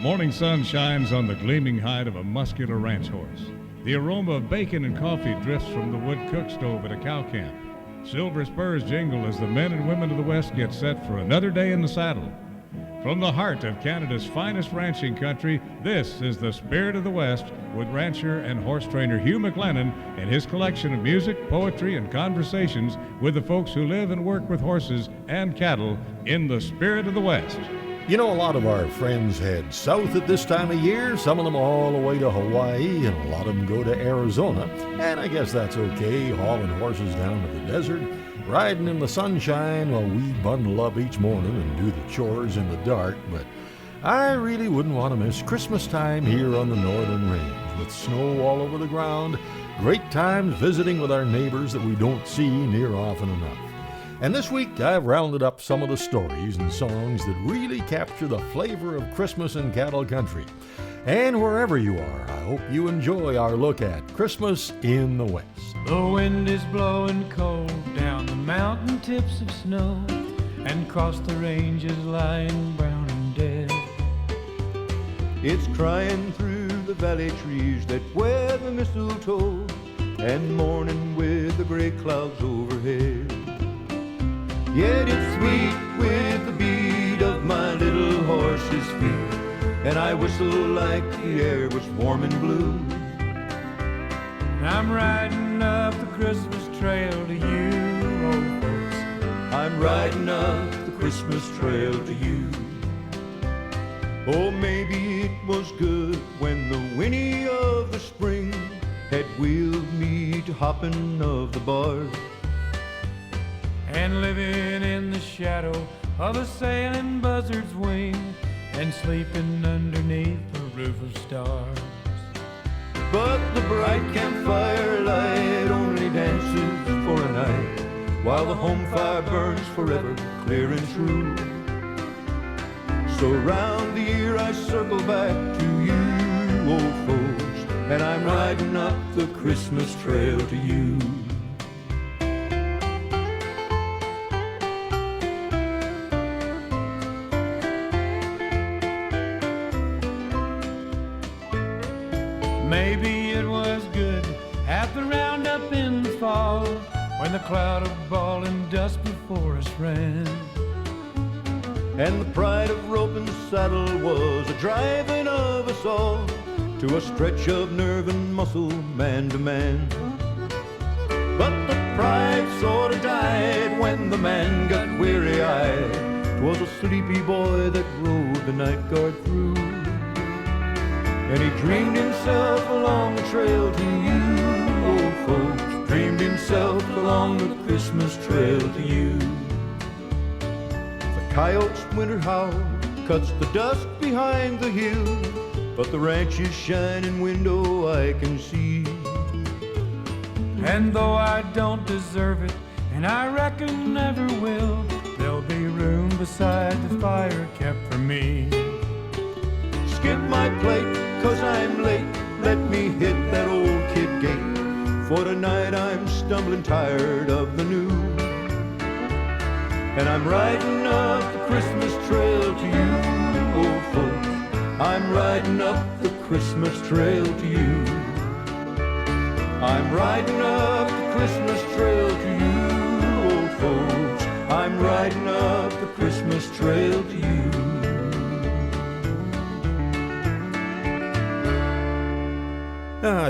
morning sun shines on the gleaming hide of a muscular ranch horse. The aroma of bacon and coffee drifts from the wood cook stove at a cow camp. Silver spurs jingle as the men and women of the West get set for another day in the saddle. From the heart of Canada's finest ranching country, this is the Spirit of the West with rancher and horse trainer Hugh McLennan and his collection of music, poetry, and conversations with the folks who live and work with horses and cattle in the Spirit of the West. You know, a lot of our friends head south at this time of year, some of them all the way to Hawaii, and a lot of them go to Arizona. And I guess that's okay, hauling horses down to the desert, riding in the sunshine while we bundle up each morning and do the chores in the dark. But I really wouldn't want to miss Christmas time here on the Northern Range, with snow all over the ground, great times visiting with our neighbors that we don't see near often enough. And this week, I've rounded up some of the stories and songs that really capture the flavor of Christmas in cattle country. And wherever you are, I hope you enjoy our look at Christmas in the West. The wind is blowing cold down the mountain tips of snow, and across the ranges lying brown and dead. It's crying through the valley trees that wear the mistletoe, and mourning with the gray clouds overhead. Yet it's sweet with the beat of my little horse's feet, and I whistle like the air was warm and blue. I'm riding up the Christmas trail to you, old folks. I'm riding up the Christmas trail to you. Oh, maybe it was good when the whinny of the spring had wheeled me to hopping of the bars, and living in the shadow of a sailing buzzard's wing, and sleeping underneath a roof of stars. But the bright campfire light only dances for a night, while the home fire burns forever, clear and true. So round the year I circle back to you, old folks, and I'm riding up the Christmas trail to you. Maybe it was good at the roundup in the fall, when the cloud of ball and dust before us ran, and the pride of rope and saddle was a driving of us all to a stretch of nerve and muscle, man to man. But the pride sort of died when the man got weary-eyed. 'Twas a sleepy boy that rode the night guard through, and he dreamed himself along the trail to you, old folks, dreamed himself along the Christmas trail to you. The coyote's winter howl cuts the dust behind the hill, but the ranch's shining window I can see. And though I don't deserve it, and I reckon never will, there'll be room beside the fire kept for me. Skip my plate, 'cause I'm late, let me hit that old kid gate, for tonight I'm stumbling tired of the new. And I'm riding up the Christmas trail to you, old folks, I'm riding up the Christmas trail to you. I'm riding up the Christmas trail to you, old folks, I'm riding up the Christmas trail to you.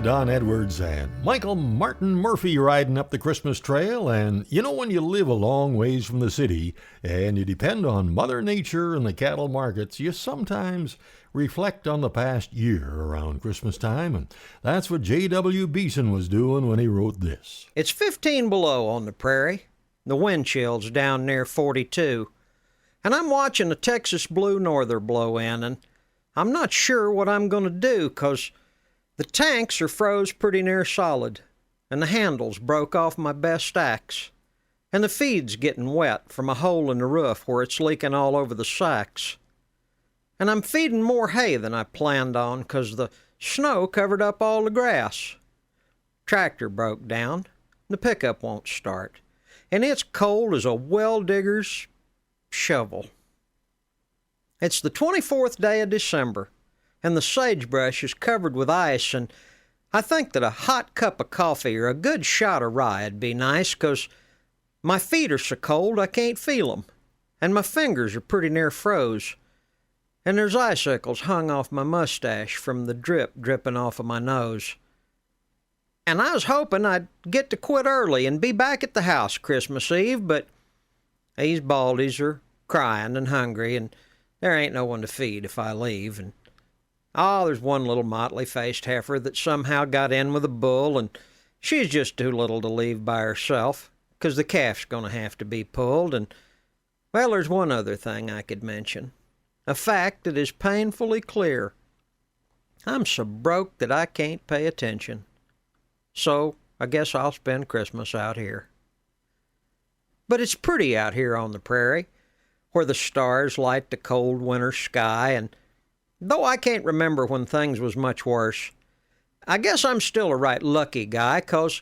Don Edwards and Michael Martin Murphy riding up the Christmas trail. And you know, when you live a long ways from the city and you depend on Mother Nature and the cattle markets, you sometimes reflect on the past year around Christmas time. And that's what J.W. Beeson was doing when he wrote this. It's 15 below on the prairie. The wind chill's down near 42. And I'm watching a Texas blue norther blow in, and I'm not sure what I'm going to do, 'cause the tanks are froze pretty near solid, and the handles broke off my best axe, and the feed's getting wet from a hole in the roof where it's leaking all over the sacks. And I'm feeding more hay than I planned on, 'cause the snow covered up all the grass. Tractor broke down, the pickup won't start, and it's cold as a well digger's shovel. It's the 24th day of December, and the sagebrush is covered with ice, and I think that a hot cup of coffee or a good shot of rye would be nice, 'cause my feet are so cold I can't feel 'em, and my fingers are pretty near froze, and there's icicles hung off my mustache from the drip dripping off of my nose. And I was hoping I'd get to quit early and be back at the house Christmas Eve, but these baldies are crying and hungry, and there ain't no one to feed if I leave. And there's one little motley-faced heifer that somehow got in with a bull, and she's just too little to leave by herself, 'cause the calf's gonna have to be pulled. And, well, there's one other thing I could mention, a fact that is painfully clear. I'm so broke that I can't pay attention. So I guess I'll spend Christmas out here. But it's pretty out here on the prairie, where the stars light the cold winter sky, and though I can't remember when things was much worse, I guess I'm still a right lucky guy, 'cause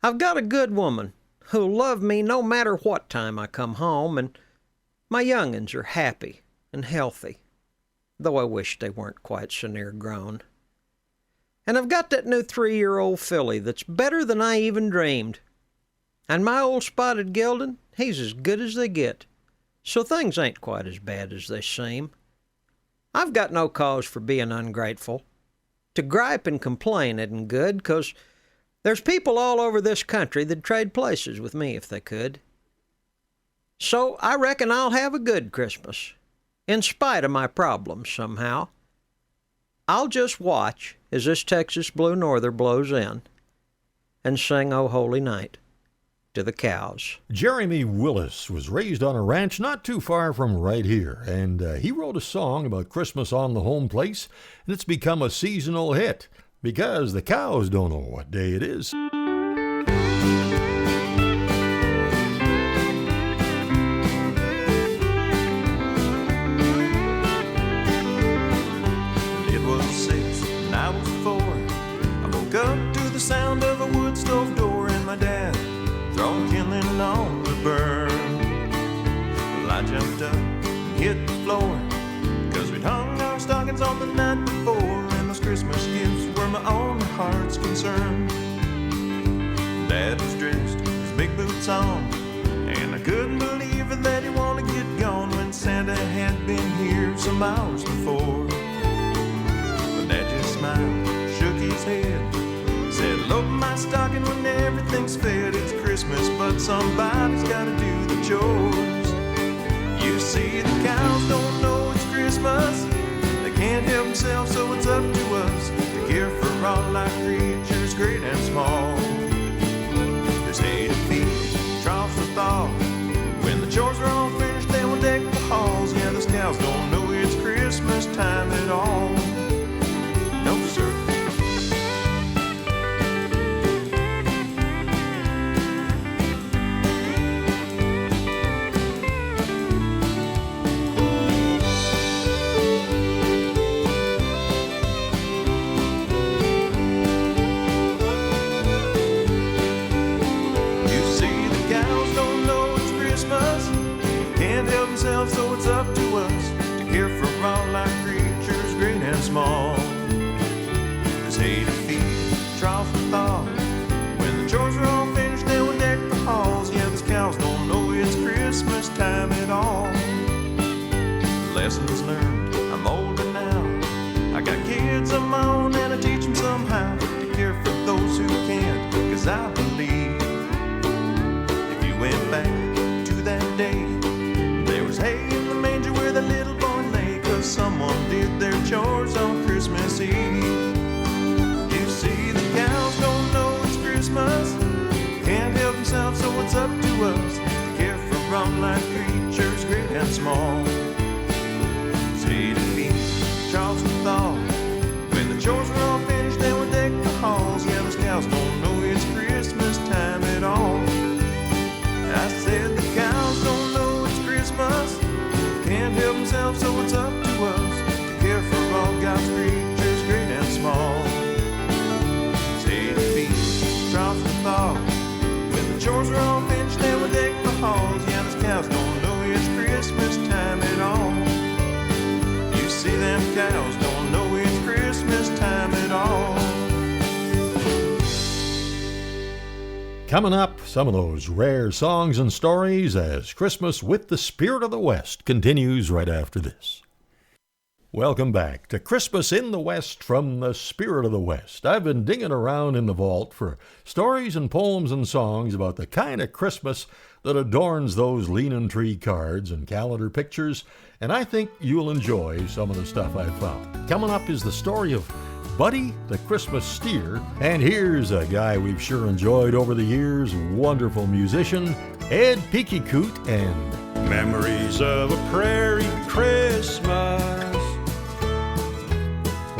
I've got a good woman who'll love me no matter what time I come home, and my young'uns are happy and healthy, though I wish they weren't quite so near grown. And I've got that new 3-year-old filly that's better than I even dreamed. And my old spotted gelding, he's as good as they get. So things ain't quite as bad as they seem. I've got no cause for being ungrateful. To gripe and complain isn't good, 'cause there's people all over this country that'd trade places with me if they could. So I reckon I'll have a good Christmas, in spite of my problems somehow. I'll just watch as this Texas Blue Norther blows in and sing "O Holy Night" to the cows. Jeremy Willis was raised on a ranch not too far from right here, and he wrote a song about Christmas on the home place, and it's become a seasonal hit because the cows don't know what day it is. Up to the sound of a wood stove door and my dad throwing kindling on the burn. Well, I jumped up and hit the floor, 'cause we'd hung our stockings on the night before, and those Christmas gifts were my only heart's concern. Dad was dressed, his big boots on, and I couldn't believe it that he wanted to get gone when Santa had been here some hours before. But Dad just smiled, shook his head, said, "Load my stocking when everything's fed. It's Christmas, but somebody's gotta do the chores." You see, the cows don't know it's Christmas. They can't help themselves, so it's up to us to care for all life creatures, great and small. There's hay to feed, troughs to thaw. When the chores are all finished, then we'll deck the halls. Yeah, those cows don't know it's Christmas time at all. No, sir. So it's up to us to care for all life creatures, great and small. There's hay to feed, troughs to thaw. When the chores are all finished, then we'll deck the halls. Yeah, those cows don't know it's Christmas time at all. Lessons learned, I'm older now. I got kids of my own and I teach them somehow to care for those who can't. 'Cause I believe if you went back to that day, hay in the manger where the little boy lay, 'cause someone did their chores on Christmas Eve. You see, the cows don't know it's Christmas, can't help themselves, so it's up to us to care for all life creatures, great and small. There's hay to feed, troughs to thaw. When the chores are all finished, then we'll deck the halls. Yeah, those cows don't know it's Christmas time at all. I said the cows don't know it's Christmas, can't help themselves, so it's up to us to care for all God's creatures, great and small. Say to feed, troughs to thaw. When the chores are all finished, then we'll deck the halls. Yeah, those cows don't know it's Christmas time at all. You see, them cows don't know it's Christmas. Coming up, some of those rare songs and stories as Christmas with the Spirit of the West continues right after this. Welcome back to Christmas in the West from the Spirit of the West. I've been digging around in the vault for stories and poems and songs about the kind of Christmas that adorns those leaning tree cards and calendar pictures, and I think you'll enjoy some of the stuff I've found. Coming up is the story of Buddy the Christmas Steer, and here's a guy we've sure enjoyed over the years, wonderful musician, Ed Peekycoot, and Memories of a prairie Christmas,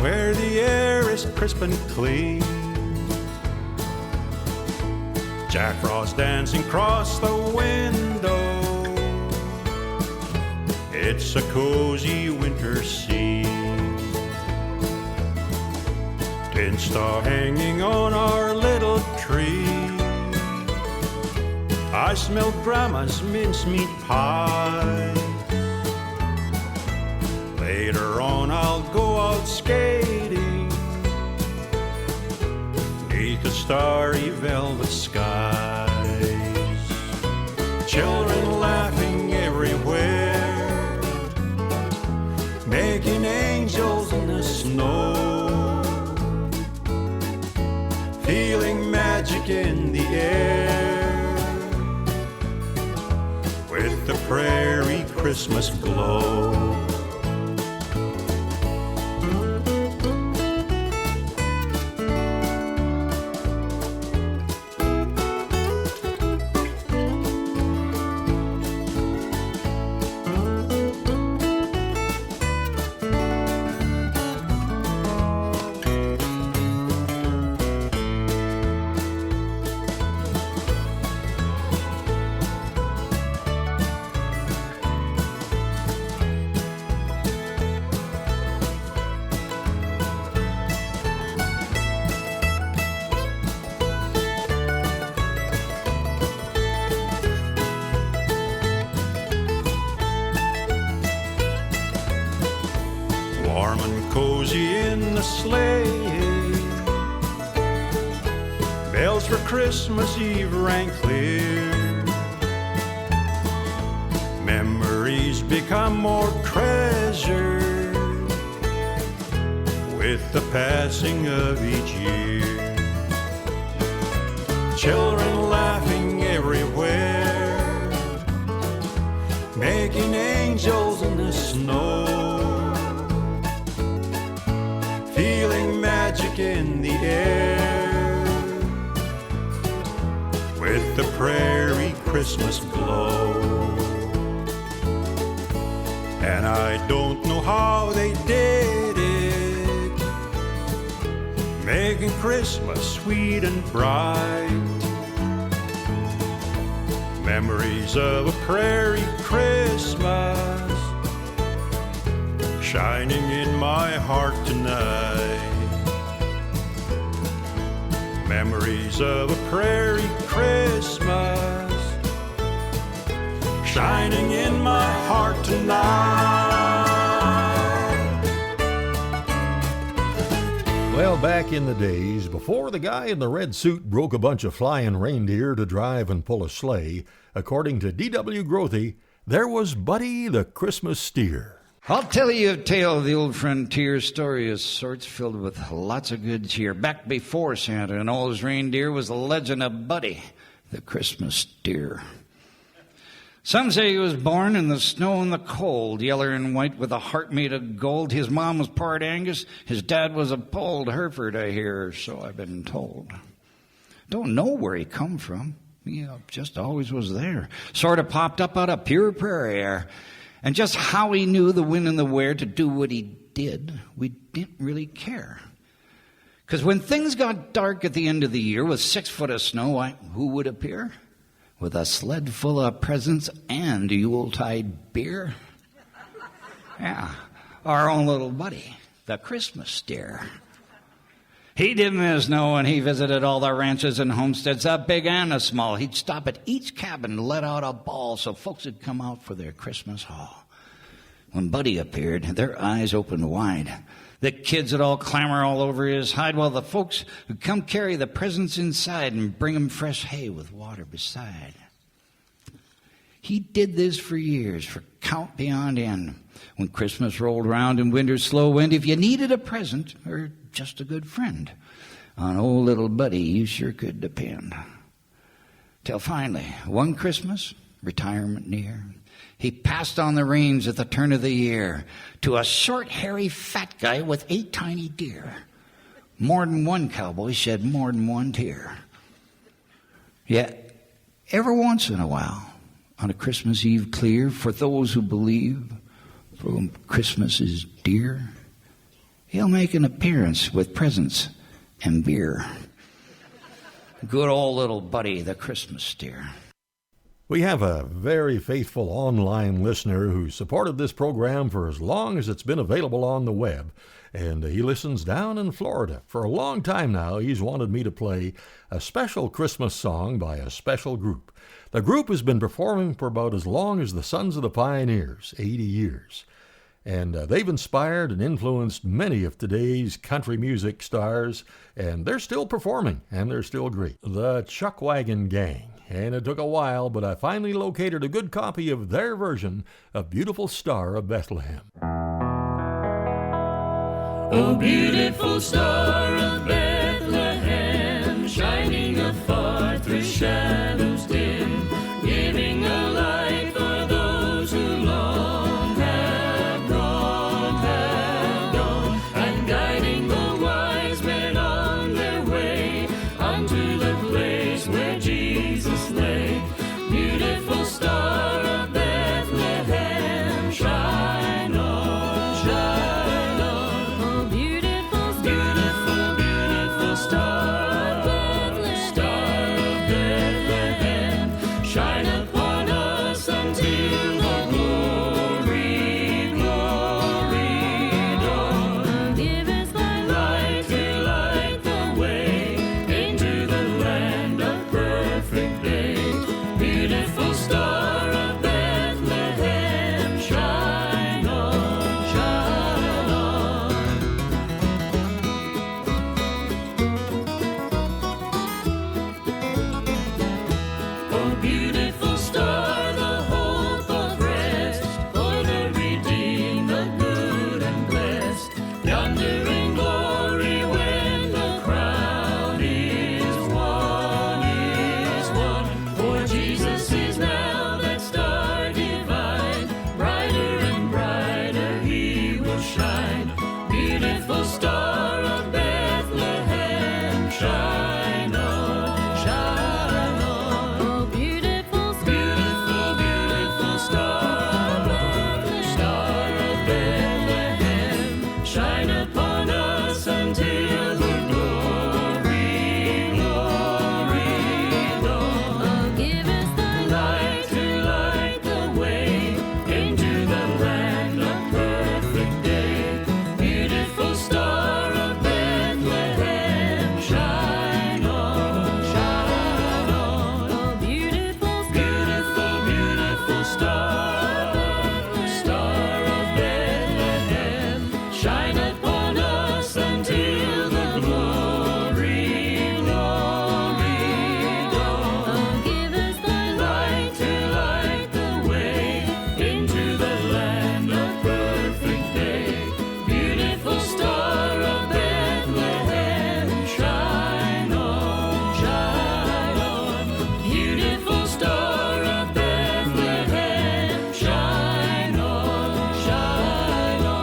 where the air is crisp and clean. Jack Frost dancing across the window. It's a cozy winter scene. Tin star hanging on our little tree. I smell Grandma's mincemeat pie. Later on I'll go out skating beneath the starry velvet skies. Children laughing everywhere, making angels in the snow, feeling magic in the air with the prairie Christmas glow. Warm and cozy in the sleigh, bells for Christmas Eve rang clear. Memories become more treasured with the passing of each year. Children laughing everywhere, making angels in the snow, feeling magic in the air with the prairie Christmas glow. And I don't know how they did it, making Christmas sweet and bright. Memories of a prairie Christmas shining in my heart tonight. Memories of a prairie Christmas shining in my heart tonight. well, back in the days, before the guy in the red suit broke a bunch of flying reindeer to drive and pull a sleigh, according to D.W. Grothe, there was Buddy the Christmas Steer. I'll tell you a tale of the old frontier, story of sorts filled with lots of good cheer. Back before Santa and all his reindeer was the legend of Buddy, the Christmas Steer. Some say he was born in the snow and the cold, yeller and white with a heart made of gold. His mom was part Angus, his dad was a polled Hereford, I hear, so I've been told. Don't know where he come from. He just always was there. Sort of popped up out of pure prairie air. And just how he knew the when and the where to do what he did, we didn't really care. Because when things got dark at the end of the year with 6 foot of snow, who would appear? With a sled full of presents and Yuletide beer? Yeah, our own little buddy, the Christmas Steer. He didn't miss snow when he visited all the ranches and homesteads, big and a small. He'd stop at each cabin and let out a ball so folks would come out for their Christmas haul. When Buddy appeared, their eyes opened wide. The kids would all clamber all over his hide, while the folks would come carry the presents inside and bring him fresh hay with water beside. He did this for years, for count beyond end. When Christmas rolled round and winter's slow wind, if you needed a present or just a good friend, on old little Buddy you sure could depend. Till finally, one Christmas, retirement near, he passed on the reins at the turn of the year to a short, hairy, fat guy with 8 tiny deer. More than one cowboy shed more than one tear. Yet, every once in a while, on a Christmas Eve clear, for those who believe, for whom Christmas is dear, he'll make an appearance with presents and beer. Good old little Buddy, the Christmas steer. We have a very faithful online listener who supported this program for as long as it's been available on the web, and he listens down in Florida. For a long time now, he's wanted me to play a special Christmas song by a special group. The group has been performing for about as long as the Sons of the Pioneers, 80 years. And they've inspired and influenced many of today's country music stars, and they're still performing, and they're still great. The Chuckwagon Gang. And it took a while, but I finally located a good copy of their version of Beautiful Star of Bethlehem. Oh, beautiful star of Bethlehem, shining afar through shadows dim, giving a light for those who long have gone, and guiding the wise men on their way unto the place where Jesus lay. Beautiful star of Bethlehem, shine on, shine on. Oh, beautiful star of Bethlehem, shine upon us until the glory dawn. Give us thy light to light the way into the land of perfect day. Beautiful star of Bethlehem, shine on, shine on. Oh, beautiful star, the hope of rest for the redeemed, the good and blessed. Yonder in glory when the crown is won, for Jesus is now that star divine. Brighter and brighter he will shine. Beautiful star of Bethlehem, shine on, shine on. Oh, beautiful star of Bethlehem, shine upon us until the glory dawn. Oh, give us thy light to light the way into the land of perfect day. Beautiful star of Bethlehem, shine on, shine on. Oh, beautiful star of Bethlehem, shine upon us until the glory dawn. Oh, give us thy light to light the way into the land of perfect day. Beautiful star of Bethlehem, shine on, shine on. Beautiful star of Bethlehem, shine on, shine on.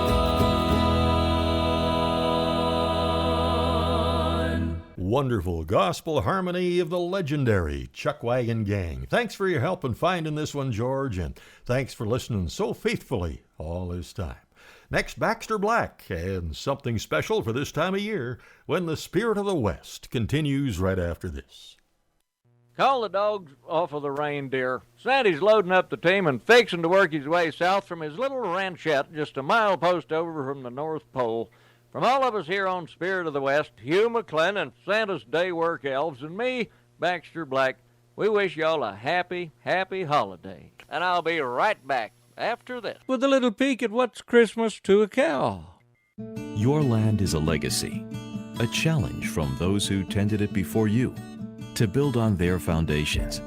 Wonderful gospel harmony of the legendary Chuckwagon Gang. Thanks for your help in finding this one, George, and thanks for listening so faithfully all this time. Next, Baxter Black, and something special for this time of year when the Spirit of the West continues right after this. Call the dogs off of the reindeer. Sandy's loading up the team and fixing to work his way south from his little ranchette just a mile post over from the North Pole. From all of us here on Spirit of the West, Hugh McClellan and Santa's Day Work Elves, and me, Baxter Black, we wish y'all a happy, happy holiday. And I'll be right back after this with a little peek at what's Christmas to a cow. Your land is a legacy, a challenge from those who tended it before you to build on their foundations.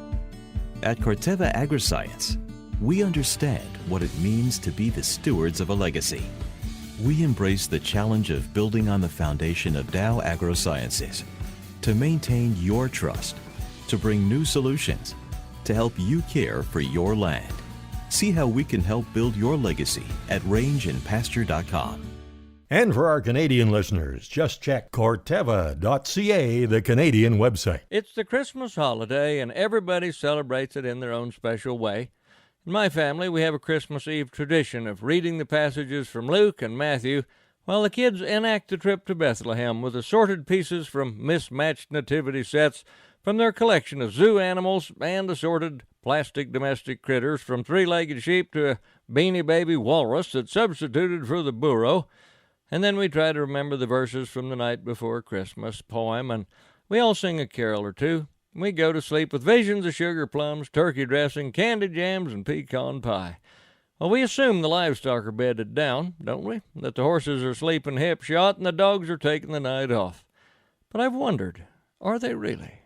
At Corteva Agriscience, we understand what it means to be the stewards of a legacy. We embrace the challenge of building on the foundation of Dow AgroSciences to maintain your trust, to bring new solutions, to help you care for your land. See how we can help build your legacy at rangeandpasture.com. And for our Canadian listeners, just check Corteva.ca, the Canadian website. It's the Christmas holiday, and everybody celebrates it in their own special way. In my family, we have a Christmas Eve tradition of reading the passages from Luke and Matthew while the kids enact the trip to Bethlehem with assorted pieces from mismatched nativity sets from their collection of zoo animals and assorted plastic domestic critters from three-legged sheep to a beanie baby walrus that substituted for the burro. And then we try to remember the verses from the night before Christmas poem, and we all sing a carol or two. We go to sleep with visions of sugar plums, turkey dressing, candy jams, and pecan pie. Well, we assume the livestock are bedded down, don't we? That the horses are sleeping hip shot and the dogs are taking the night off. But I've wondered, are they really?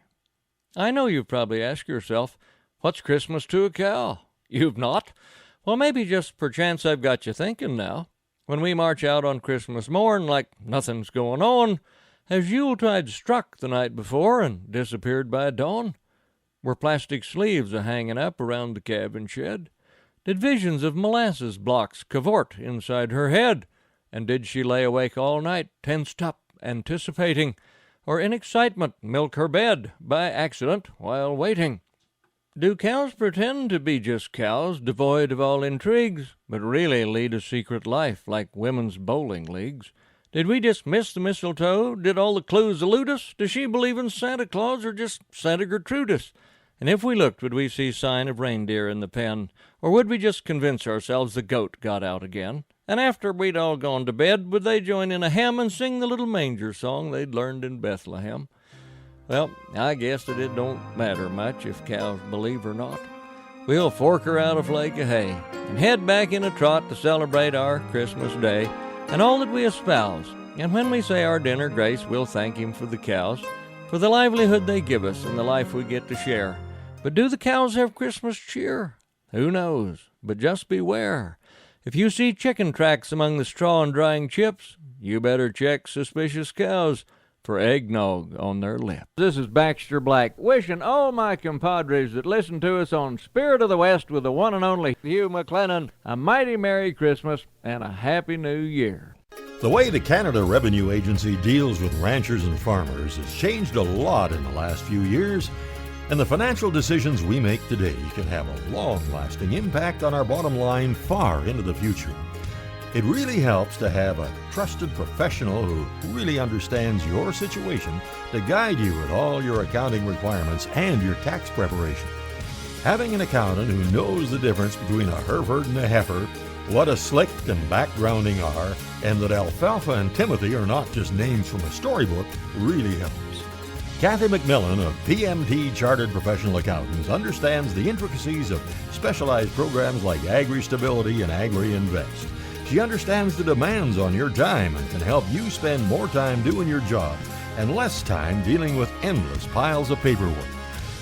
I know you've probably asked yourself, what's Christmas to a cow? You've not? Well, maybe just perchance I've got you thinking now. When we march out on Christmas morn like nothing's going on, has Yuletide struck the night before and disappeared by dawn? Were plastic sleeves a-hanging up around the cabin shed? Did visions of molasses blocks cavort inside her head? And did she lay awake all night, tensed up, anticipating, or in excitement milk her bed by accident while waiting? Do cows pretend to be just cows, devoid of all intrigues, but really lead a secret life like women's bowling leagues? Did we just miss the mistletoe? Did all the clues elude us? Does she believe in Santa Claus or just Santa Gertrudis? And if we looked, would we see sign of reindeer in the pen? Or would we just convince ourselves the goat got out again? And after we'd all gone to bed, would they join in a hymn and sing the little manger song they'd learned in Bethlehem? Well, I guess that it don't matter much if cows believe or not. We'll fork her out a flake of hay and head back in a trot to celebrate our Christmas day and all that we espouse. And when we say our dinner grace, we'll thank him for the cows, for the livelihood they give us and the life we get to share. But do the cows have Christmas cheer? Who knows? But just beware. If you see chicken tracks among the straw and drying chips, you better check suspicious cows for eggnog on their lips. This is Baxter Black, wishing all my compadres that listen to us on Spirit of the West with the one and only Hugh McLennan a mighty Merry Christmas and a Happy New Year. The way the Canada Revenue Agency deals with ranchers and farmers has changed a lot in the last few years, and the financial decisions we make today can have a long-lasting impact on our bottom line far into the future. It really helps to have a trusted professional who really understands your situation to guide you with all your accounting requirements and your tax preparation. Having an accountant who knows the difference between a Hereford and a heifer, what a slick and backgrounding are, and that Alfalfa and Timothy are not just names from a storybook really helps. Kathy McMillan of PMT Chartered Professional Accountants understands the intricacies of specialized programs like Agri-Stability and Agri-Invest. She understands the demands on your time and can help you spend more time doing your job and less time dealing with endless piles of paperwork.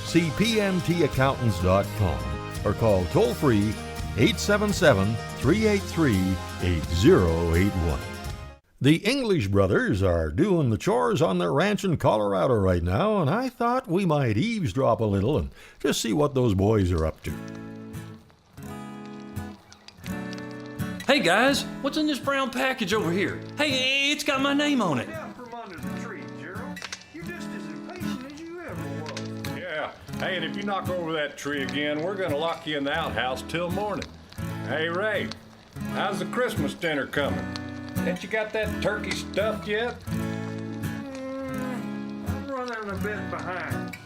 See pmtaccountants.com or call toll-free 877-383-8081. The English brothers are doing the chores on their ranch in Colorado right now, and I thought we might eavesdrop a little and just see what those boys are up to. Hey guys, what's in this brown package over here? Hey, it's got my name on it. Yeah, from under the tree, Gerald. You're just as impatient as you ever was. Yeah. Hey, and if you knock over that tree again, we're gonna lock you in the outhouse till morning. Hey, Ray, how's the Christmas dinner coming? Ain't you got that turkey stuffed yet? I'm running a bit behind.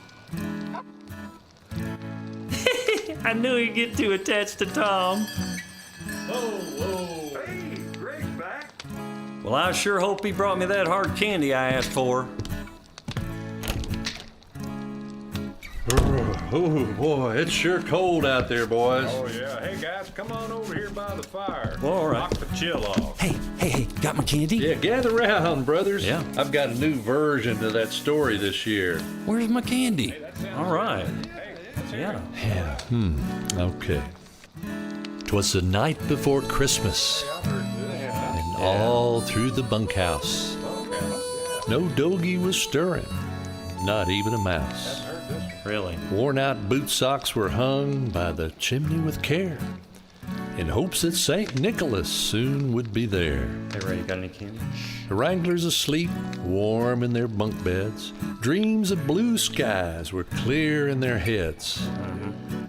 I knew he'd get too attached to Tom. Whoa. Hey, Greg's back. Well, I sure hope he brought me that hard candy I asked for. Oh, boy, it's sure cold out there, boys. Oh, yeah. Hey, guys, come on over here by the fire. All right. Knock the chill off. Hey, got my candy? Yeah, gather round, brothers. Yeah. I've got a new version to that story this year. Where's my candy? All right. Yeah. Okay. 'Twas the night before Christmas, and all through the bunkhouse, no doggie was stirring, not even a mouse. Really? Worn-out boot socks were hung by the chimney with care, in hopes that St. Nicholas soon would be there. Hey, Ray, you got any candy? The Wranglers asleep, warm in their bunk beds. Dreams of blue skies were clear in their heads.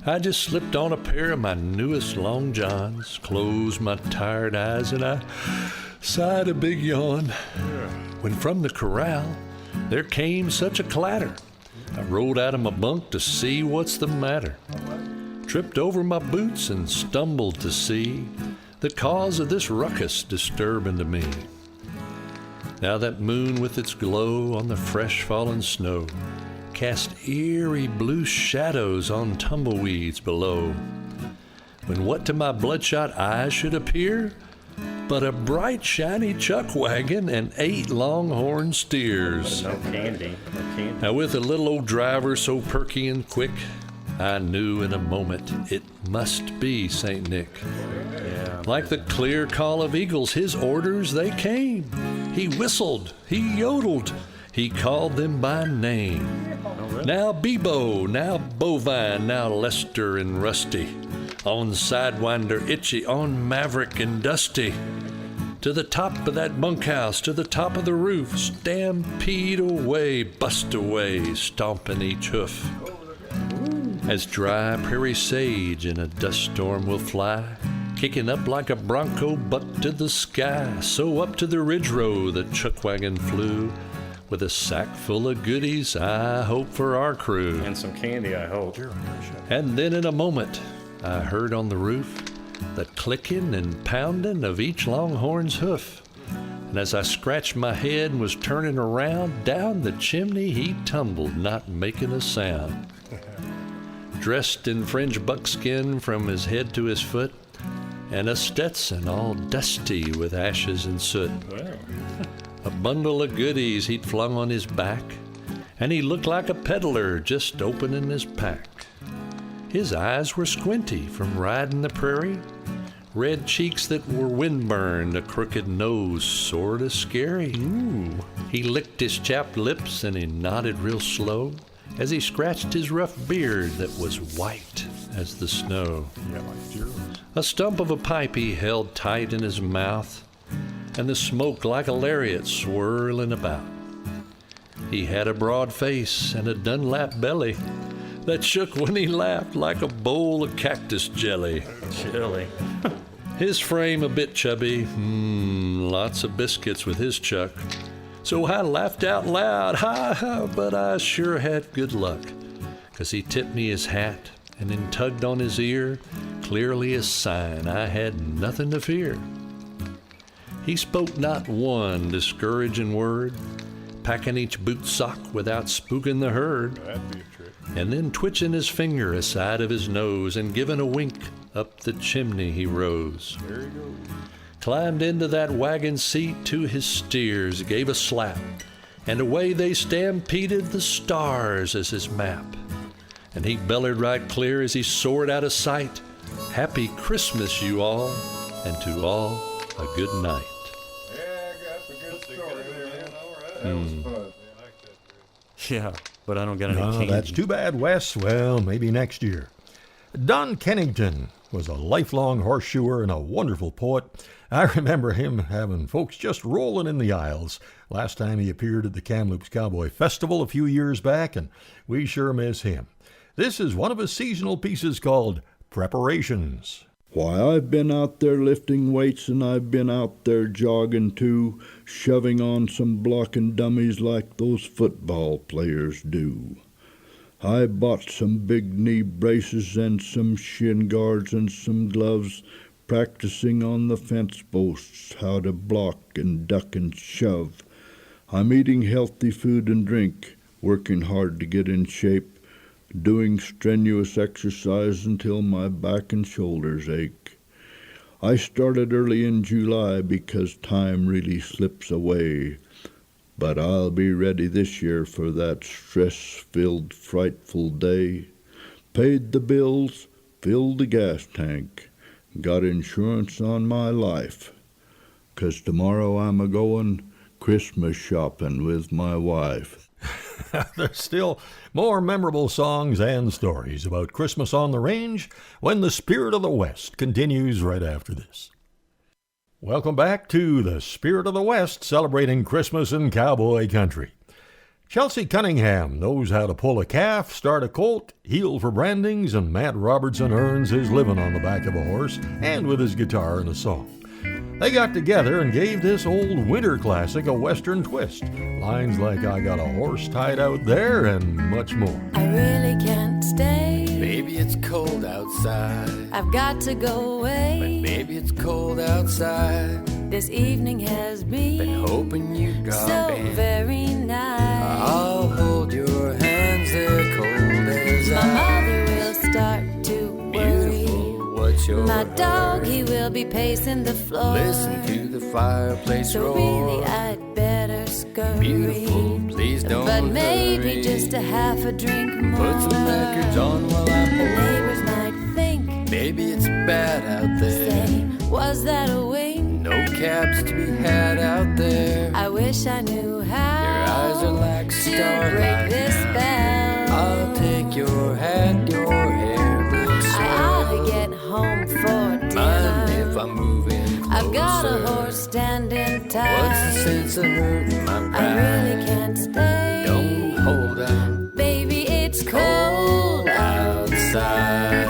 I just slipped on a pair of my newest long johns, closed my tired eyes, and I sighed a big yawn. When from the corral there came such a clatter, I rolled out of my bunk to see what's the matter. Tripped over my boots and stumbled to see the cause of this ruckus disturbing to me. Now that moon with its glow on the fresh fallen snow cast eerie blue shadows on tumbleweeds below, when what to my bloodshot eyes should appear but a bright shiny chuck wagon and 8 longhorn steers. No candy. Now with a little old driver so perky and quick, I knew in a moment it must be St. Nick. Yeah. Like the clear call of eagles, his orders they came. He whistled, he yodeled, he called them by name. Now Bebo, now Bovine, now Lester and Rusty, on Sidewinder Itchy, on Maverick and Dusty. To the top of that bunkhouse, to the top of the roof, stampede away, bust away, stomping each hoof. As dry prairie sage in a dust storm will fly, kicking up like a bronco buck to the sky, so up to the ridge row the chuck wagon flew, with a sack full of goodies, I hope, for our crew. And some candy, I hope. And then in a moment, I heard on the roof the clicking and pounding of each longhorn's hoof. And as I scratched my head and was turning around, down the chimney he tumbled, not making a sound. Dressed in fringe buckskin from his head to his foot, and a Stetson all dusty with ashes and soot. A bundle of goodies he'd flung on his back, and he looked like a peddler just opening his pack. His eyes were squinty from riding the prairie, red cheeks that were windburned, a crooked nose sorta scary. Ooh. He licked his chapped lips and he nodded real slow as he scratched his rough beard that was white as the snow. Yeah, like Jerry's. A stump of a pipe he held tight in his mouth, and the smoke like a lariat swirling about. He had a broad face and a Dunlap belly that shook when he laughed like a bowl of cactus jelly. Chilly. His frame a bit chubby, lots of biscuits with his chuck. So I laughed out loud, ha ha, but I sure had good luck, 'cause he tipped me his hat and then tugged on his ear, clearly a sign I had nothing to fear. He spoke not one discouraging word, packing each boot sock without spooking the herd. That'd be a trick. And then twitching his finger aside of his nose and giving a wink, up the chimney he rose. There he goes. Climbed into that wagon seat to his steers, gave a slap, and away they stampeded the stars as his map. And he bellowed right clear as he soared out of sight, "Happy Christmas, you all, and to all a good night." Yeah, that's a good story there, man. All right. That was fun. Yeah, but I don't get any No, candy. that's too bad, Wes. Well, maybe next year. Don Kennington was a lifelong horseshoer and a wonderful poet. I remember him having folks just rolling in the aisles last time he appeared at the Kamloops Cowboy Festival a few years back, and we sure miss him. This is one of his seasonal pieces called Preparations. Why, I've been out there lifting weights, and I've been out there jogging too, shoving on some blocking dummies like those football players do. I bought some big knee braces and some shin guards and some gloves, practicing on the fence posts how to block and duck and shove. I'm eating healthy food and drink, working hard to get in shape, doing strenuous exercise until my back and shoulders ache. I started early in July because time really slips away, but I'll be ready this year for that stress-filled, frightful day. Paid the bills, filled the gas tank, got insurance on my life, 'cause tomorrow I'm a-goin' Christmas shopping with my wife. There's still more memorable songs and stories about Christmas on the range when the Spirit of the West continues right after this. Welcome back to the Spirit of the West, celebrating Christmas in cowboy country. Chelsea Cunningham knows how to pull a calf, start a colt, heel for brandings, and Matt Robertson earns his living on the back of a horse and with his guitar and a song. They got together and gave this old winter classic a western twist. Lines like "I got a horse tied out there" and much more. I really can't stay. Maybe it's cold outside. I've got to go away. But maybe it's cold outside. This evening has Been hoping you'd drop so in. very nice. I'll hold your hands, they're cold as My ice. mother will start to worry. What's your My dog, hurry? he will be pacing the floor. Listen to the fireplace So roar. really I'd better scurry. Beautiful, please don't But maybe hurry. just a half a drink more. Put some records on while I The pour. neighbors might think, Maybe it's bad out there. say, was that a wink? No cabs to be had out there. I wish I knew how. Your eyes are like to starlight break this now. spell. I'll take your hat, your hair looks I ought to get home for Mind dinner. if I'm moving closer? I've got a horse standing tight. What's the sense of hurting my pride? I really can't stay. Don't hold out. Baby, it's cold outside.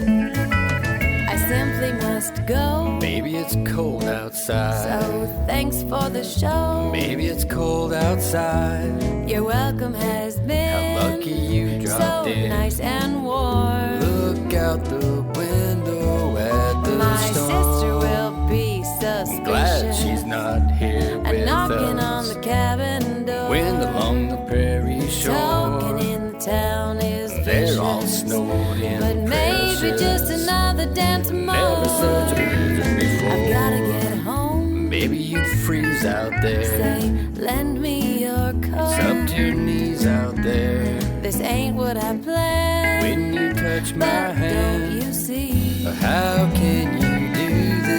I simply must go. Maybe it's cold outside. So thanks for the show. Maybe it's cold outside. Your welcome has been How lucky you dropped so in. nice and warm. Look out the window at the My storm. sister will be suspicious. Glad she's not here And with knocking us. on the cabin door. Wind along the prairie shore. Talking in the town is They're all vicious. snowed in. But maybe precious. just another dance more. Never such a blizzard before. I've gotta get home. Maybe you'd freeze out there. Say, lend me your coat. Up to your knees out there. This ain't what I planned. When you touch my But hand, don't you see? how can you do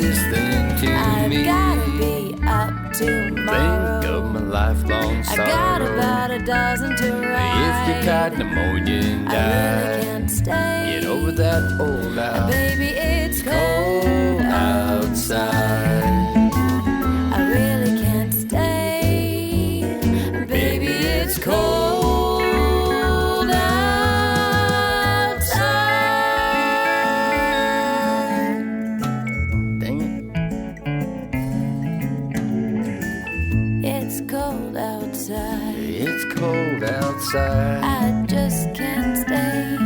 this thing to I've me? gotta be up tomorrow. Think of my lifelong I sorrow. got about a dozen to write. If you caught pneumonia and I really died, can't stay. get over that old out. Baby, it's Cold outside. I really can't stay. Baby, it's cold outside. Dang it. It's cold outside. It's cold outside. I just can't stay.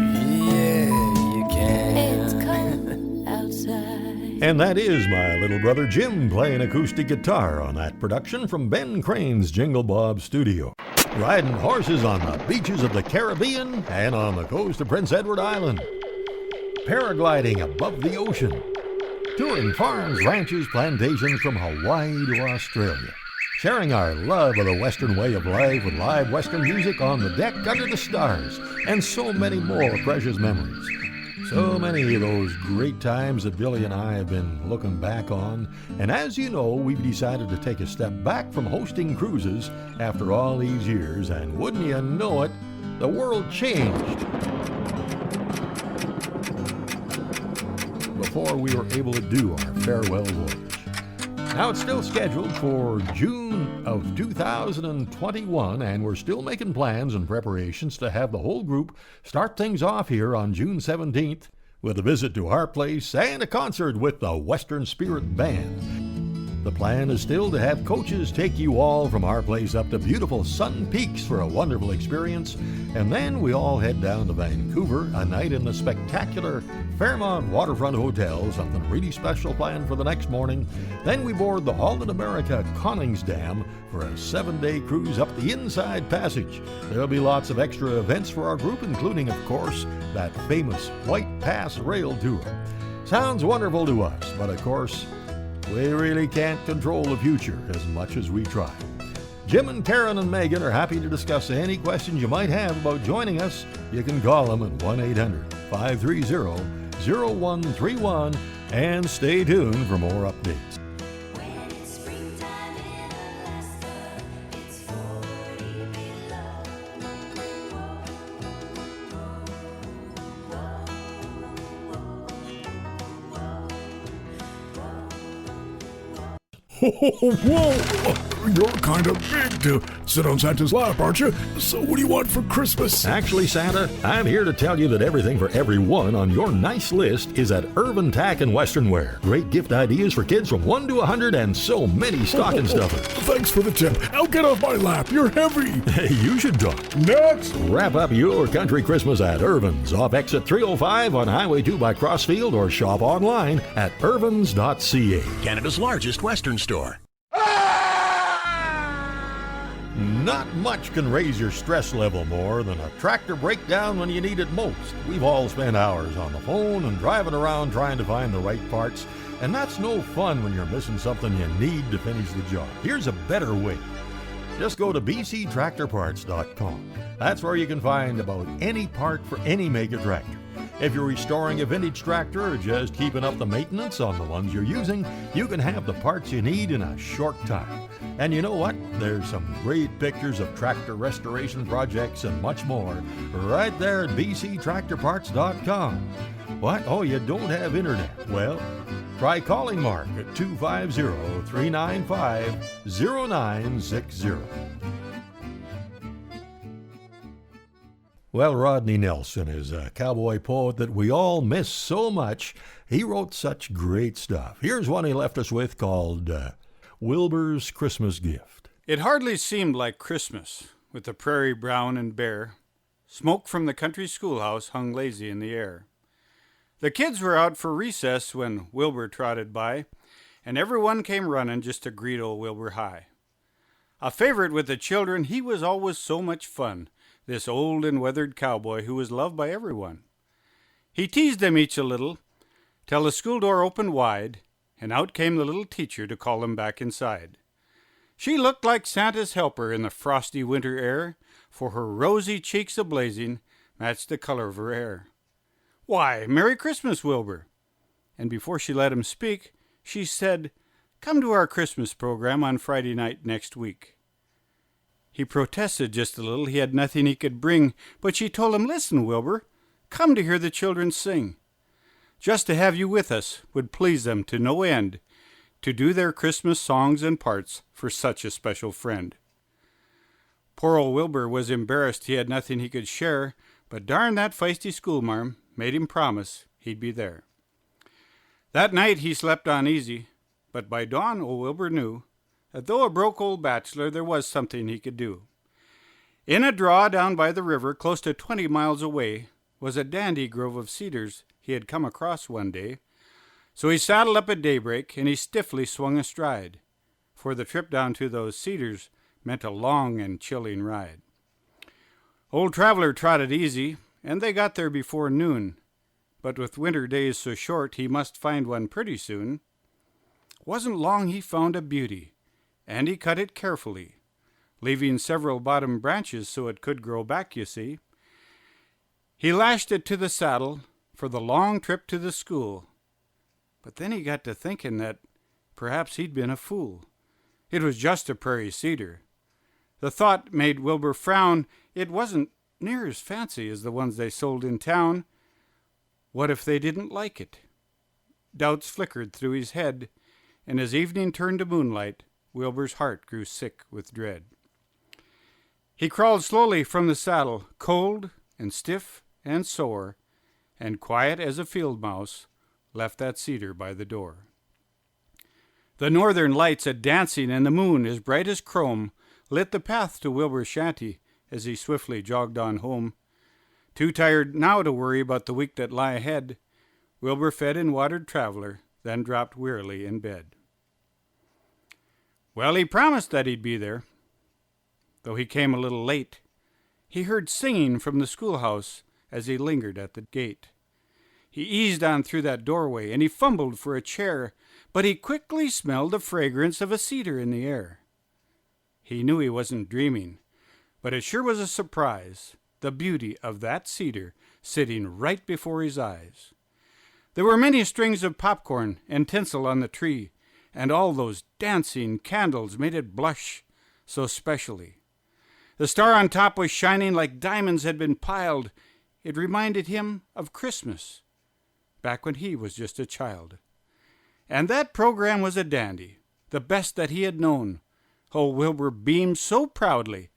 Yeah, you can. It's cold outside. And that is my little brother Jim playing acoustic guitar on that production from Ben Crane's Jingle Bob studio. Riding horses on the beaches of the Caribbean and on the coast of Prince Edward Island. Paragliding above the ocean. Touring farms, ranches, plantations from Hawaii to Australia. Sharing our love of the Western way of life with live Western music on the deck under the stars. And so many more precious memories. So many of those great times that Billy and I have been looking back on. And as you know, we've decided to take a step back from hosting cruises after all these years. And wouldn't you know it, the world changed before we were able to do our farewell voyage. Now it's still scheduled for June of 2021, and we're still making plans and preparations to have the whole group start things off here on June 17th with a visit to our place and a concert with the Western Spirit Band. The plan is still to have coaches take you all from our place up to beautiful Sun Peaks for a wonderful experience, and then we all head down to Vancouver, a night in the spectacular Fairmont Waterfront Hotel, something really special planned for the next morning. Then we board the All in America Connings Dam for a 7-day cruise up the Inside Passage. There'll be lots of extra events for our group, including, of course, that famous White Pass Rail Tour. Sounds wonderful to us, but of course, we really can't control the future as much as we try. Jim and Karen and Megan are happy to discuss any questions you might have about joining us. You can call them at 1-800-530-0131 and stay tuned for more updates. Whoa! You're kind of big to sit on Santa's lap, aren't you? So what do you want for Christmas? Actually, Santa, I'm here to tell you that everything for everyone on your nice list is at Irvin Tack and Western Wear. Great gift ideas for kids from 1 to 100 and so many stocking stuffers. Thanks for the tip. Now get off my lap. You're heavy. Hey, you should talk. Next! Wrap up your country Christmas at Irvin's off exit 305 on Highway 2 by Crossfield, or shop online at irvins.ca. Canada's largest Western store. Not much can raise your stress level more than a tractor breakdown when you need it most. We've all spent hours on the phone and driving around trying to find the right parts, and that's no fun when you're missing something you need to finish the job. Here's a better way. Just go to bctractorparts.com. That's where you can find about any part for any make of tractor. If you're restoring a vintage tractor or just keeping up the maintenance on the ones you're using, you can have the parts you need in a short time. And you know what? There's some great pictures of tractor restoration projects and much more right there at bctractorparts.com. What? Oh, you don't have internet? Well, try calling Mark at 250-395-0960. Well, Rodney Nelson is a cowboy poet that we all miss so much. He wrote such great stuff. Here's one he left us with called Wilbur's Christmas Gift. It hardly seemed like Christmas, with the prairie brown and bare. Smoke from the country schoolhouse hung lazy in the air. The kids were out for recess when Wilbur trotted by, and everyone came running just to greet old Wilbur High. A favorite with the children, he was always so much fun, this old and weathered cowboy who was loved by everyone. He teased them each a little, till the school door opened wide, and out came the little teacher to call them back inside. She looked like Santa's helper in the frosty winter air, for her rosy cheeks a-blazing matched the color of her hair. "Why, Merry Christmas, Wilbur!" And before she let him speak, she said, "Come to our Christmas program on Friday night next week." He protested just a little, he had nothing he could bring, but she told him, "Listen, Wilbur, come to hear the children sing. Just to have you with us would please them to no end, to do their Christmas songs and parts for such a special friend." Poor old Wilbur was embarrassed he had nothing he could share, but darn that feisty schoolmarm made him promise he'd be there. That night he slept uneasy, but by dawn old Wilbur knew that though a broke old bachelor, there was something he could do. In a draw down by the river, close to 20 miles away, was a dandy grove of cedars he had come across one day. So he saddled up at daybreak, and he stiffly swung astride, for the trip down to those cedars meant a long and chilling ride. Old Traveler trotted easy, and they got there before noon, but with winter days so short, he must find one pretty soon. Wasn't long he found a beauty, and he cut it carefully, leaving several bottom branches so it could grow back, you see. He lashed it to the saddle for the long trip to the school, but then he got to thinking that perhaps he'd been a fool. It was just a prairie cedar. The thought made Wilbur frown. It wasn't near as fancy as the ones they sold in town. What if they didn't like it? Doubts flickered through his head, and as evening turned to moonlight, Wilbur's heart grew sick with dread. He crawled slowly from the saddle, cold and stiff and sore, and quiet as a field mouse, left that cedar by the door. The northern lights a-dancing and the moon, as bright as chrome, lit the path to Wilbur's shanty as he swiftly jogged on home. Too tired now to worry about the week that lie ahead, Wilbur fed and watered Traveler, then dropped wearily in bed. Well, he promised that he'd be there. Though he came a little late, he heard singing from the schoolhouse as he lingered at the gate. He eased on through that doorway, and he fumbled for a chair, but he quickly smelled the fragrance of a cedar in the air. He knew he wasn't dreaming, but it sure was a surprise, the beauty of that cedar sitting right before his eyes. There were many strings of popcorn and tinsel on the tree, and all those dancing candles made it blush so specially. The star on top was shining like diamonds had been piled. It reminded him of Christmas, back when he was just a child. And that program was a dandy, the best that he had known. Oh, Wilbur beamed so proudly,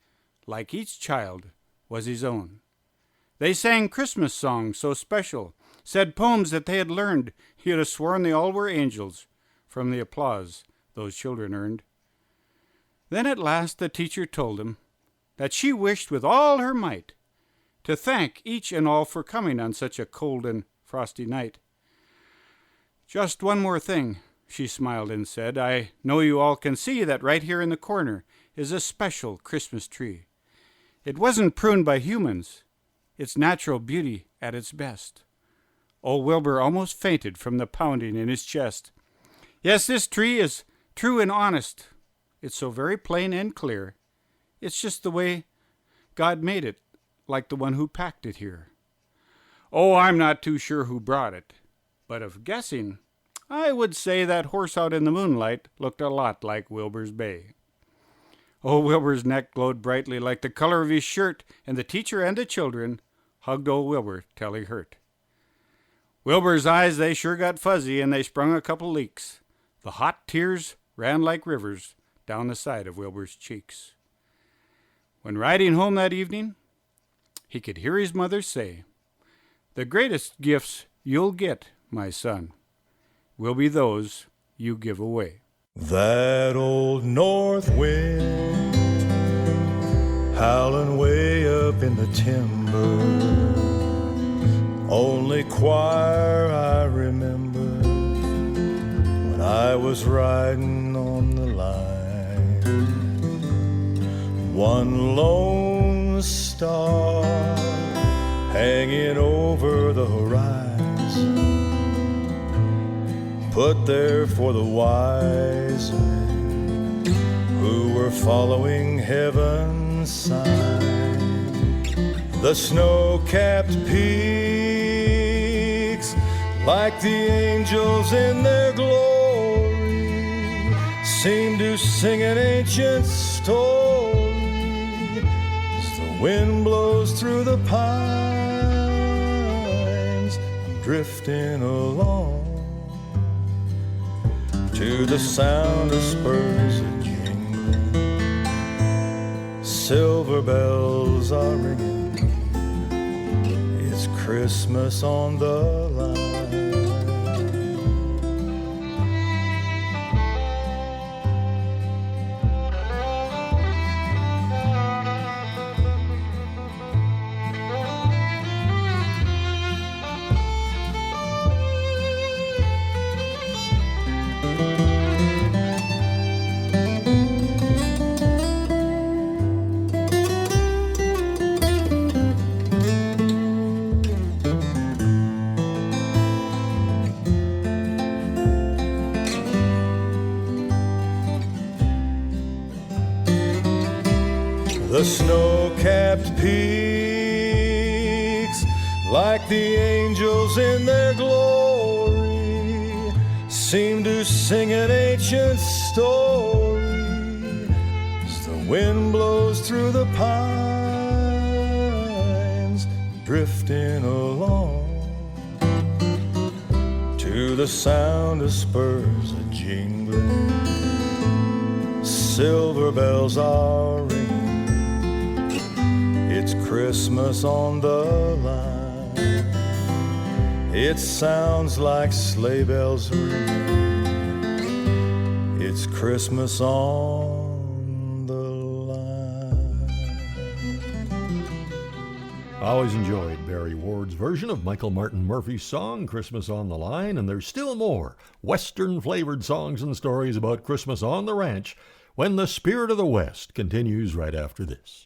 like each child was his own. They sang Christmas songs so special, said poems that they had learned. He had sworn they all were angels from the applause those children earned. Then at last the teacher told him that she wished with all her might to thank each and all for coming on such a cold and frosty night. Just one more thing, she smiled and said. I know you all can see that right here in the corner is a special Christmas tree. It wasn't pruned by humans. It's natural beauty at its best. Old Wilbur almost fainted from the pounding in his chest. Yes, this tree is true and honest. It's so very plain and clear. It's just the way God made it, like the one who packed it here. Oh, I'm not too sure who brought it, but of guessing, I would say that horse out in the moonlight looked a lot like Wilbur's bay. Oh, Wilbur's neck glowed brightly like the color of his shirt, and the teacher and the children hugged old Wilbur till he hurt. Wilbur's eyes, they sure got fuzzy, and they sprung a couple leaks. The hot tears ran like rivers down the side of Wilbur's cheeks. When riding home that evening, he could hear his mother say, "The greatest gifts you'll get, my son, will be those you give away." That old north wind howling way up in the timber, only choir I remember when I was riding on the line. One lone star hanging over the horizon, put there for the wise men who were following heaven's sign. The snow-capped peaks, like the angels in their glory, seem to sing an ancient story as the wind blows through the pines. I'm drifting along to the sound of spurs a-jingling. Silver bells are ringing. It's Christmas on the line. The snow-capped peaks, like the angels in their glory, seem to sing an ancient story as the wind blows through the pines. Drifting along to the sound of spurs a-jingling. Silver bells are ringing. It's Christmas on the line. It sounds like sleigh bells ringing It's Christmas on the line. I always enjoyed Barry Ward's version of Michael Martin Murphy's song, Christmas on the Line, and there's still more Western-flavored songs and stories about Christmas on the ranch when the Spirit of the West continues right after this.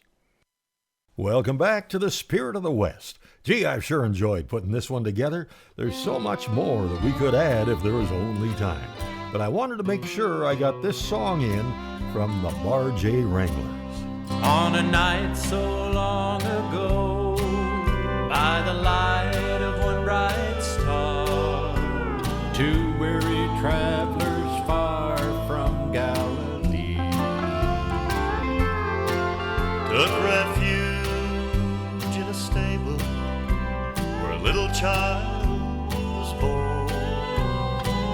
Welcome back to the Spirit of the West. Gee, I've sure enjoyed putting this one together. There's so much more that we could add if there was only time. But I wanted to make sure I got this song in from the Bar J Wranglers. On a night so long ago, by the light of one bright star, two weary travelers far from Galilee Took refuge in a stable where a little child was born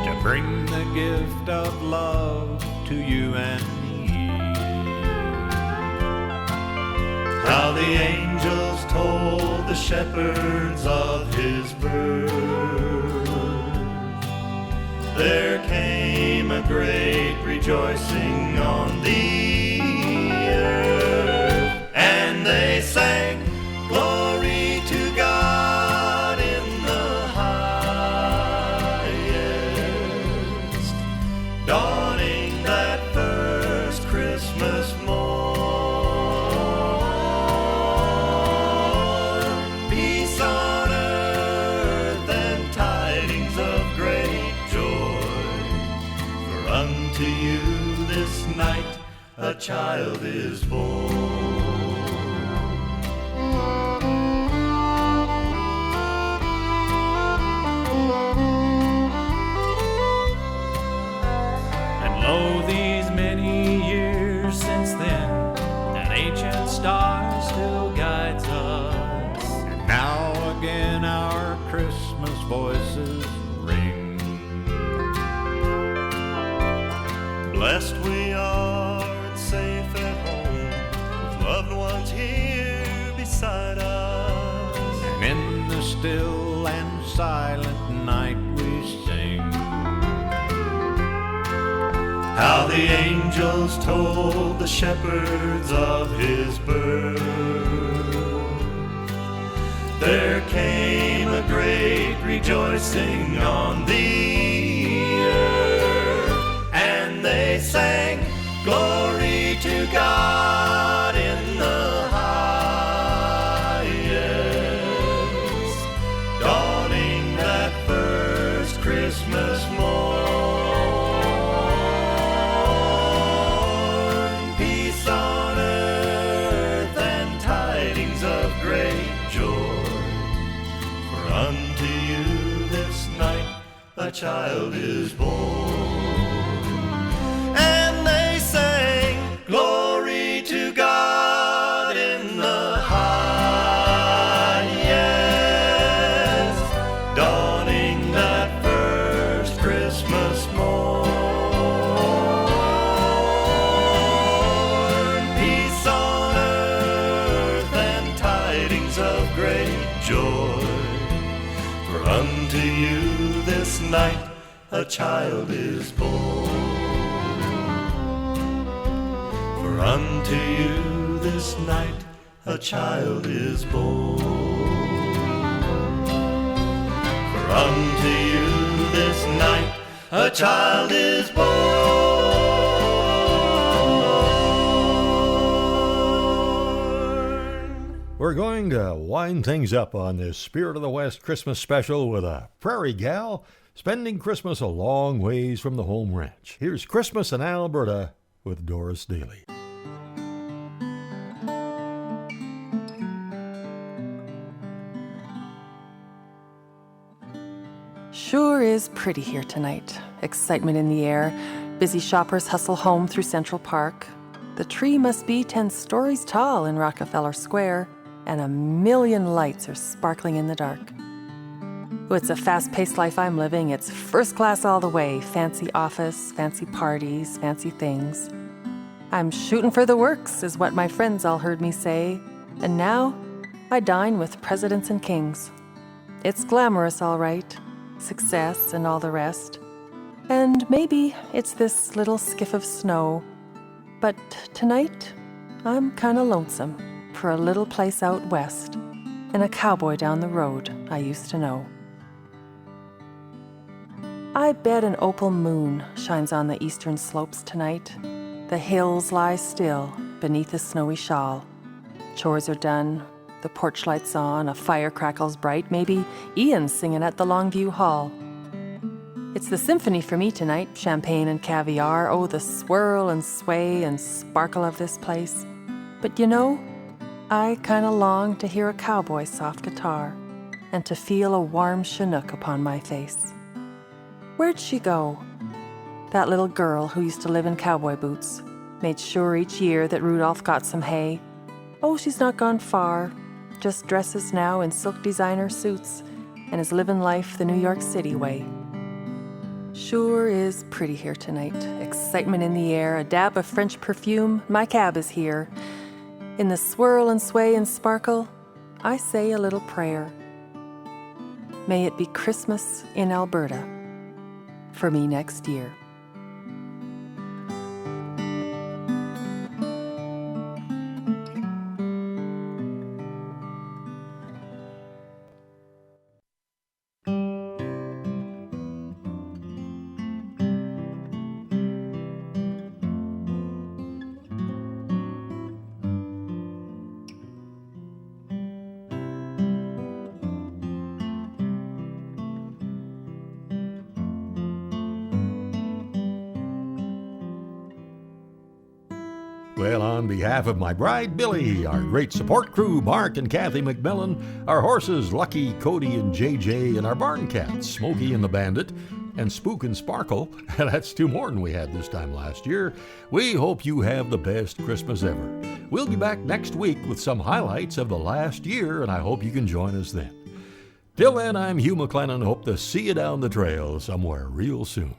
to bring the gift of love to you and me. How the angels told the shepherds of his birth. There came a great rejoicing on the earth, and they sang, "Glory to God in the highest," dawning that first Christmas morn. Peace on earth and tidings of great joy, for unto you this night a child is born. and lo, these many years since then, that ancient star still guides us. And now again our Christmas voices ring. Blessed we are and safe at home, with loved ones here beside us. And in the still and silent night we sing. How the angels told the shepherds of his birth. There came a great rejoicing on the earth, and they sang, "Glory to God in the highest," dawning that first Christmas morn. Peace on earth and tidings of great joy, for unto you this night a child is born. And they sang, "Glory to God in the highest," dawning that first Christmas morn. Peace on earth and tidings of great joy, for unto you this night a child is born. For unto you this night a child is born. For unto you this night a child is born. We're going to wind things up on this Spirit of the West Christmas special with a prairie gal spending Christmas a long ways from the home ranch. Here's Christmas in Alberta with Doris Daly. Sure is pretty here tonight. Excitement in the air. Busy shoppers hustle home through Central Park. The tree must be 10 stories tall in Rockefeller Square, and a million lights are sparkling in the dark. Oh, it's a fast-paced life I'm living. It's first class all the way. Fancy office, fancy parties, fancy things. I'm shooting for the works, is what my friends all heard me say. And now, I dine with presidents and kings. It's glamorous, all right. Success and all the rest. And maybe it's this little skiff of snow, but tonight I'm kinda lonesome for a little place out west and a cowboy down the road I used to know. I bet an opal moon shines on the eastern slopes tonight. The hills lie still beneath a snowy shawl. Chores are done, the porch light's on, a fire crackles bright, maybe Ian's singing at the Longview Hall. It's the symphony for me tonight, champagne and caviar, oh, the swirl and sway and sparkle of this place. But you know, I kinda long to hear a cowboy's soft guitar and to feel a warm chinook upon my face. Where'd she go? That little girl who used to live in cowboy boots, made sure each year that Rudolph got some hay. Oh, she's not gone far, just dresses now in silk designer suits and is living life the New York City way. Sure is pretty here tonight. Excitement in the air, a dab of French perfume, my cab is here. In the swirl and sway and sparkle, I say a little prayer. May it be Christmas in Alberta for me next year. Well, on behalf of my bride, Billy, our great support crew, Mark and Kathy McMillan, our horses, Lucky, Cody, and JJ, and our barn cats, Smokey and the Bandit, and Spook and Sparkle, that's 2 more than we had this time last year, we hope you have the best Christmas ever. We'll be back next week with some highlights of the last year, and I hope you can join us then. Till then, I'm Hugh McLennan. Hope to see you down the trail somewhere real soon.